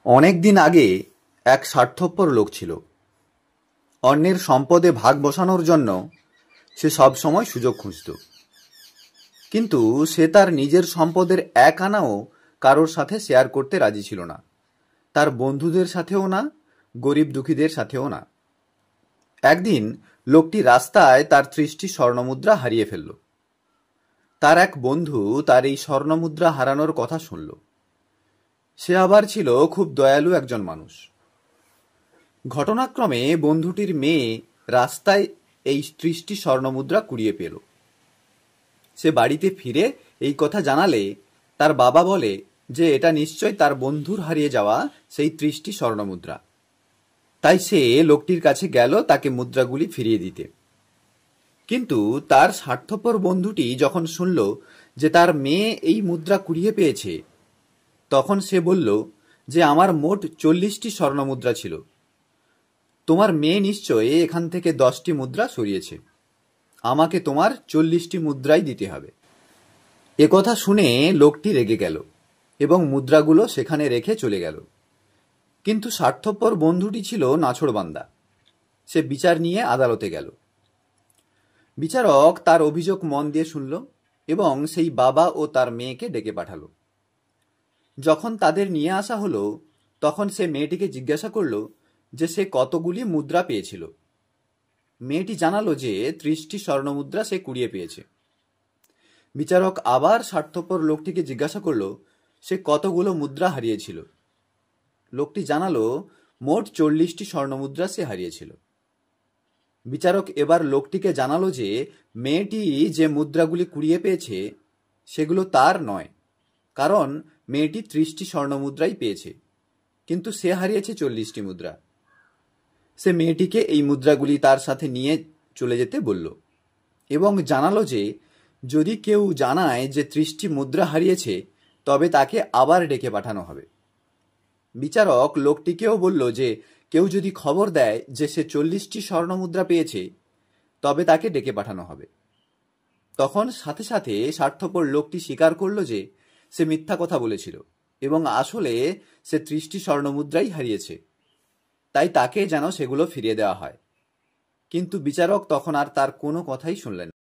অনেক দিন আগে এক স্বার্থপর লোক ছিল। অন্যের সম্পদে ভাগ বসানোর জন্য সে সব সময় সুযোগ খুঁজত, কিন্তু সে তার নিজের সম্পদের এক আনাও কারোর সাথে শেয়ার করতে রাজি ছিল না, তার বন্ধুদের সাথেও না, গরিব দুঃখীদের সাথেও না। একদিন লোকটি রাস্তায় তার ৩০টি স্বর্ণমুদ্রা হারিয়ে ফেলল। তার এক বন্ধু তার এই স্বর্ণমুদ্রা হারানোর কথা শুনল। সে আবার ছিল খুব দয়ালু একজন মানুষ। ঘটনাক্রমে বন্ধুটির মেয়ে রাস্তায় এই ৩০টি স্বর্ণমুদ্রা কুড়িয়ে পেল। সে বাড়িতে ফিরে এই কথা জানালে তার বাবা বলে যে এটা নিশ্চয় তার বন্ধুর হারিয়ে যাওয়া সেই ৩০টি স্বর্ণমুদ্রা। তাই সে লোকটির কাছে গেল তাকে মুদ্রাগুলি ফিরিয়ে দিতে। কিন্তু তার স্বার্থপর বন্ধুটি যখন শুনল যে তার মেয়ে এই মুদ্রা কুড়িয়ে পেয়েছে, তখন সে বলল যে আমার মোট ৪০টি স্বর্ণমুদ্রা ছিল, তোমার মেয়ে নিশ্চয় এখান থেকে ১০টি মুদ্রা সরিয়েছে, আমাকে তোমার ৪০টি মুদ্রাই দিতে হবে। একথা শুনে লোকটি রেগে গেল এবং মুদ্রাগুলো সেখানে রেখে চলে গেল। কিন্তু স্বার্থপর বন্ধুটি ছিল নাছোড়বান্দা। সে বিচার নিয়ে আদালতে গেল। বিচারক তার অভিযোগ মন দিয়ে শুনল এবং সেই বাবা ও তার মেয়েকে ডেকে পাঠালো। যখন তাদের নিয়ে আসা হলো, তখন সে মেয়েটিকে জিজ্ঞাসা করল যে সে কতগুলি মুদ্রা পেয়েছিল। মেয়েটি জানালো যে ৩০টি স্বর্ণমুদ্রা সে কুড়িয়ে পেয়েছে। বিচারক আবার স্বার্থপর লোকটিকে জিজ্ঞাসা করল সে কতগুলো মুদ্রা হারিয়েছিল। লোকটি জানালো মোট ৪০টি স্বর্ণমুদ্রা সে হারিয়েছিল। বিচারক এবার লোকটিকে জানালো যে মেয়েটি যে মুদ্রাগুলি কুড়িয়ে পেয়েছে সেগুলো তার নয়, কারণ মেয়েটি ৩০টি স্বর্ণমুদ্রাই পেয়েছে, কিন্তু সে হারিয়েছে ৪০টি মুদ্রা। সে মেয়েটিকে এই মুদ্রাগুলি তার সাথে নিয়ে চলে যেতে বলল এবং জানালো যে যদি কেউ জানায় যে ৩০টি মুদ্রা হারিয়েছে, তবে তাকে আবার ডেকে পাঠানো হবে। বিচারক লোকটিকেও বলল যে কেউ যদি খবর দেয় যে সে ৪০টি স্বর্ণমুদ্রা পেয়েছে, তবে তাকে ডেকে পাঠানো হবে। তখন সাথে সাথে স্বার্থপর লোকটি স্বীকার করল যে সে মিথ্যা কথা বলেছিল এবং আসলে সে ৩০টি স্বর্ণমুদ্রাই হারিয়েছে, তাই তাকে যেন সেগুলো ফিরিয়ে দেওয়া হয়। কিন্তু বিচারক তখন আর তার কোনো কথাই শুনলেন না।